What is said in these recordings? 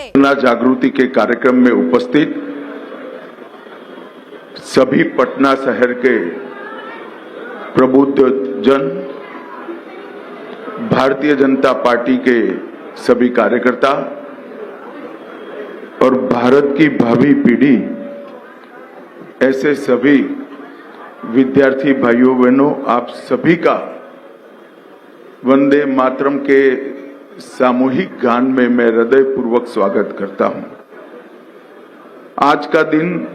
Corona जागृति के कार्यक्रम में उपस्थित सभी पटना शहर के प्रबुद्ध जन, भारतीय जनता पार्टी के सभी कार्यकर्ता और भारत की भावी पीढ़ी, ऐसे सभी विद्यार्थी भाइयों बहनों, आप सभी का वंदे मातरम के सामूहिक गान में मैं हृदयपूर्वक स्वागत करता हूं। आज का दिन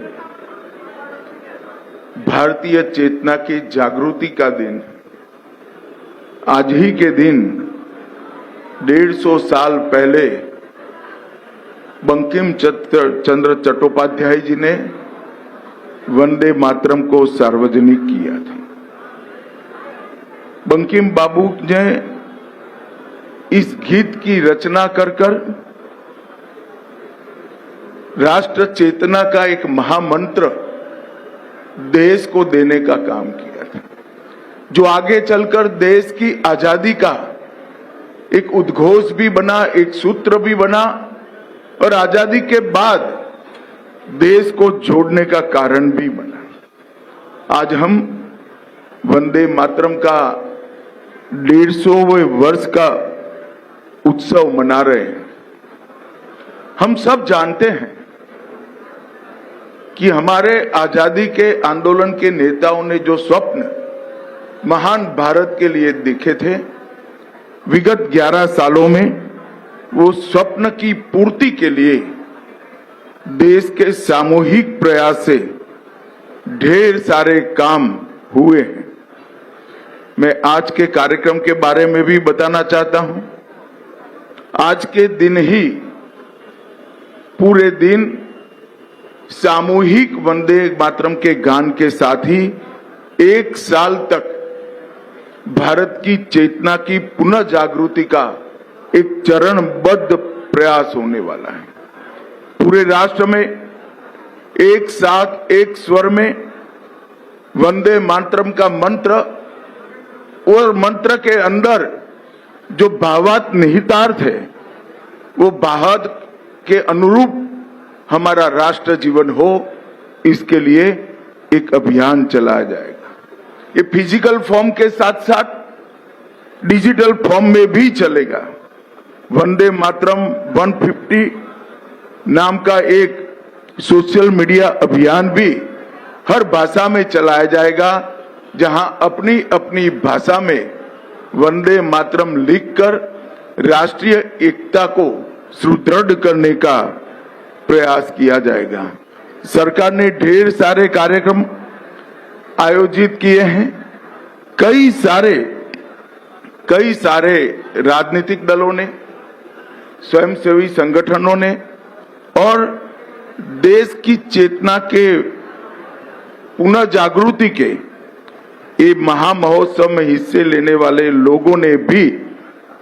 भारतीय चेतना की जागृति का दिन। आज ही के दिन 150 साल पहले बंकिम चंद्र चट्टोपाध्याय जी ने वंदे मातरम को सार्वजनिक किया था। बंकिम बाबू ने इस गीत की रचना कर राष्ट्र चेतना का एक महामंत्र देश को देने का काम किया था, जो आगे चलकर देश की आजादी का एक उद्घोष भी बना, एक सूत्र भी बना और आजादी के बाद देश को जोड़ने का कारण भी बना। आज हम वंदे मातरम का 150वें वर्ष का उत्सव मना रहे हैं। हम सब जानते हैं कि हमारे आजादी के आंदोलन के नेताओं ने जो स्वप्न महान भारत के लिए देखे थे, विगत 11 सालों में वो स्वप्न की पूर्ति के लिए देश के सामूहिक प्रयास से ढेर सारे काम हुए हैं। मैं आज के कार्यक्रम के बारे में भी बताना चाहता हूं। आज के दिन ही पूरे दिन सामूहिक वंदे मातरम के गान के साथ ही 1 साल तक भारत की चेतना की पुनः जागृति का एक चरणबद्ध प्रयास होने वाला है। पूरे राष्ट्र में एक साथ एक स्वर में वंदे मातरम का मंत्र और मंत्र के अंदर जो भावार्थ निहितार्थ है, वो भावार्थ के अनुरूप हमारा राष्ट्र जीवन हो, इसके लिए एक अभियान चलाया जाएगा। ये फिजिकल फॉर्म के साथ साथ डिजिटल फॉर्म में भी चलेगा। वंदे मातरम 150 नाम का एक सोशल मीडिया अभियान भी हर भाषा में चलाया जाएगा, जहां अपनी अपनी भाषा में वंदे मातरम लिखकर राष्ट्रीय एकता को सुदृढ़ करने का प्रयास किया जाएगा। सरकार ने ढेर सारे कार्यक्रम आयोजित किए हैं। कई सारे राजनीतिक दलों ने, स्वयंसेवी संगठनों ने और देश की चेतना के पुनः जागृति के ये महामहोत्सव में हिस्से लेने वाले लोगों ने भी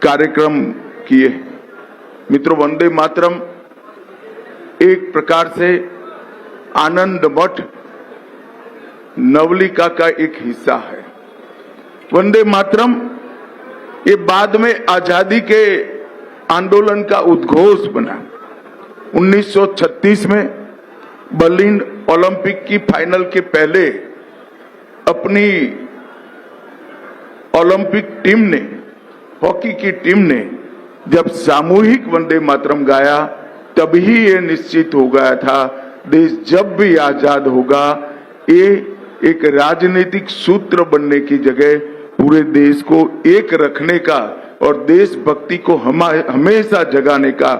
कार्यक्रम किए। मित्रों, वंदे मातरम एक प्रकार से आनंद मठ नवलिका का एक हिस्सा है। वंदे मातरम ये बाद में आजादी के आंदोलन का उद्घोष बना। 1936 में बर्लिन ओलंपिक की फाइनल के पहले अपनी ओलंपिक टीम ने, हॉकी की टीम ने जब सामूहिक वंदे मातरम गाया, तभी ये निश्चित हो गया था देश जब भी आजाद होगा, ये एक राजनीतिक सूत्र बनने की जगह पूरे देश को एक रखने का और देशभक्ति को हमेशा जगाने का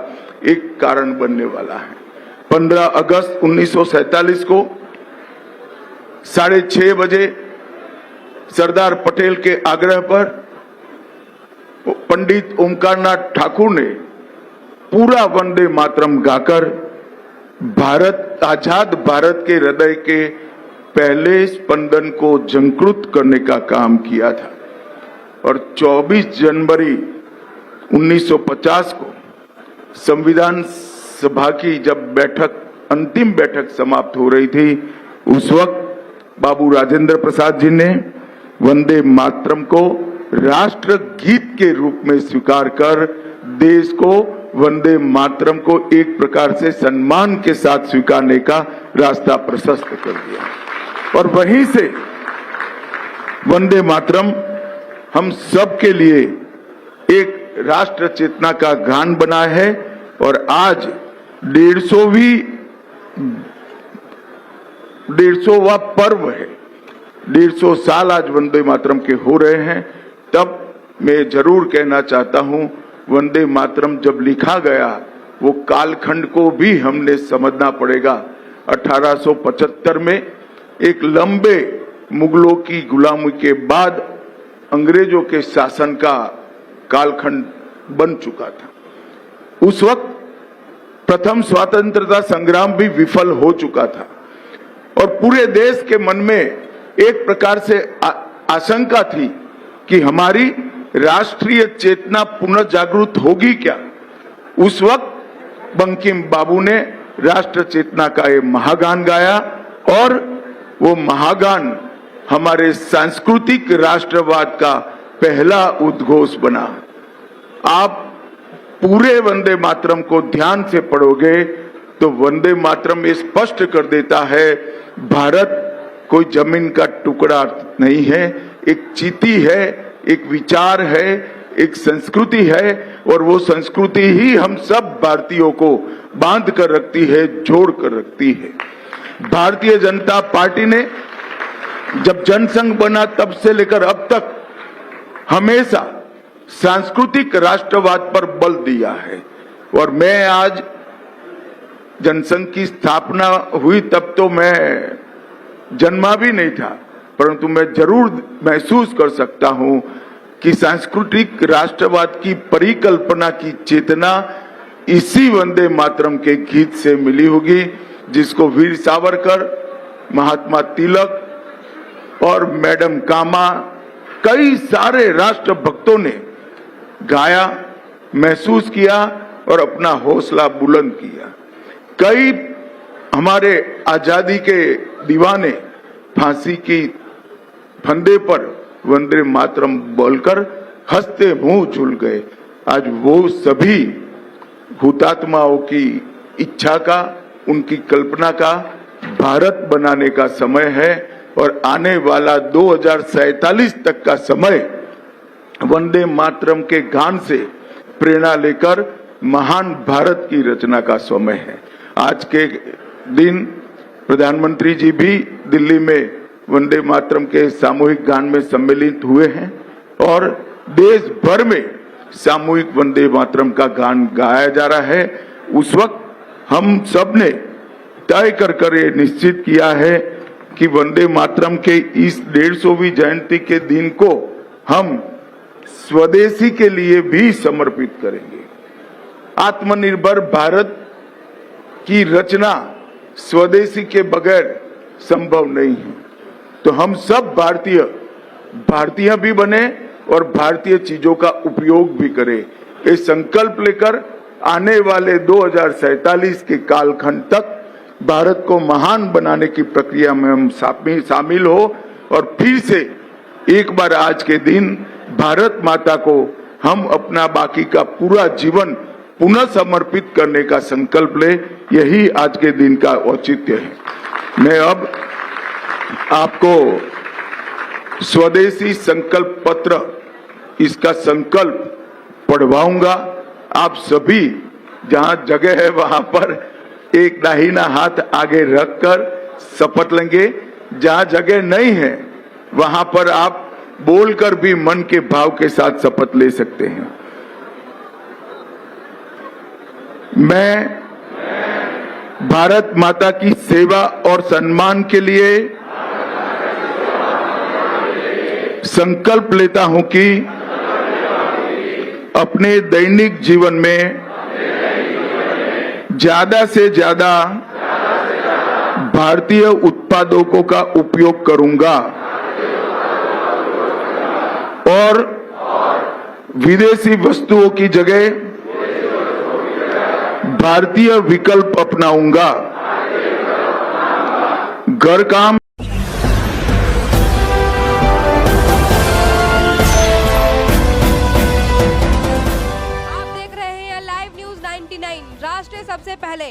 एक कारण बनने वाला है। 15 अगस्त 1947 को 6:30 बजे सरदार पटेल के आग्रह पर पंडित ओमकारनाथ ठाकुर ने पूरा वंदे मातरम गाकर आजाद भारत के हृदय के पहले स्पंदन को झंकृत करने का काम किया था। और 24 जनवरी 1950 को संविधान सभा की जब अंतिम बैठक समाप्त हो रही थी, उस वक्त बाबू राजेंद्र प्रसाद जी ने वंदे मातरम को राष्ट्र गीत के रूप में स्वीकार कर देश को वंदे मातरम को एक प्रकार से सम्मान के साथ स्वीकारने का रास्ता प्रशस्त कर दिया। और वहीं से वंदे मातरम हम सब के लिए एक राष्ट्र चेतना का गान बना है और आज 150वां पर्व है। 150 साल आज वंदे मातरम के हो रहे हैं। तब मैं जरूर कहना चाहता हूं, वंदे मातरम जब लिखा गया वो कालखंड को भी हमने समझना पड़ेगा। 1875 में एक लंबे मुगलों की गुलामी के बाद अंग्रेजों के शासन का कालखंड बन चुका था। उस वक्त प्रथम स्वतंत्रता संग्राम भी विफल हो चुका था और पूरे देश के मन में एक प्रकार से आशंका थी कि हमारी राष्ट्रीय चेतना पुनः जागृत होगी क्या। उस वक्त बंकिम बाबू ने राष्ट्र चेतना का ये महागान गाया और वो महागान हमारे सांस्कृतिक राष्ट्रवाद का पहला उद्घोष बना। आप पूरे वंदे मातरम को ध्यान से पढ़ोगे तो वंदे मातरम ये स्पष्ट कर देता है, भारत कोई जमीन का टुकड़ा नहीं है, एक चीती है, एक विचार है, एक संस्कृति है और वो संस्कृति ही हम सब भारतीयों को बांध कर रखती है, जोड़ कर रखती है। भारतीय जनता पार्टी ने जब जनसंघ बना तब से लेकर अब तक हमेशा सांस्कृतिक राष्ट्रवाद पर बल दिया है। और मैं आज जनसंघ की स्थापना हुई तब तो मैं जन्मा भी नहीं था, परंतु मैं जरूर महसूस कर सकता हूं कि सांस्कृतिक राष्ट्रवाद की परिकल्पना की चेतना इसी वंदे मातरम के गीत से मिली होगी, जिसको वीर सावरकर, महात्मा तिलक और मैडम कामा, कई सारे राष्ट्र भक्तों ने गाया, महसूस किया और अपना हौसला बुलंद किया। कई हमारे आजादी के दीवाने फांसी की फंदे पर वंदे मातरम बोलकर हंसते मुंह झूल गए। आज वो सभी हुतात्माओं की इच्छा का, उनकी कल्पना का भारत बनाने का समय है और आने वाला 2047 तक का समय वंदे मातरम के गान से प्रेरणा लेकर महान भारत की रचना का समय है। आज के दिन प्रधानमंत्री जी भी दिल्ली में वंदे मातरम के सामूहिक गान में सम्मिलित हुए हैं और देश भर में सामूहिक वंदे मातरम का गान गाया जा रहा है। उस वक्त हम सब ने तय कर ये निश्चित किया है कि वंदे मातरम के इस 150वीं जयंती के दिन को हम स्वदेशी के लिए भी समर्पित करेंगे। आत्मनिर्भर भारत की रचना स्वदेशी के बगैर संभव नहीं है। तो हम सब भारतीय भी बने और भारतीय चीजों का उपयोग भी करें। ये संकल्प लेकर आने वाले 2047 के कालखंड तक भारत को महान बनाने की प्रक्रिया में हम शामिल हो और फिर से एक बार आज के दिन भारत माता को हम अपना बाकी का पूरा जीवन पुनः समर्पित करने का संकल्प ले। यही आज के दिन का औचित्य है। मैं अब आपको स्वदेशी संकल्प पत्र, इसका संकल्प पढ़वाऊंगा। आप सभी जहां जगह है वहां पर एक दाहिना हाथ आगे रखकर शपथ लेंगे। जहां जगह नहीं है वहां पर आप बोलकर भी मन के भाव के साथ शपथ ले सकते हैं। मैं भारत माता की सेवा और सम्मान के लिए संकल्प लेता हूं कि अपने दैनिक जीवन में ज्यादा से ज्यादा भारतीय उत्पादों का उपयोग करूंगा और विदेशी वस्तुओं की जगह भारतीय विकल्प अपनाऊंगा। घर काम आप देख रहे हैं लाइव न्यूज 99 राष्ट्र सबसे पहले।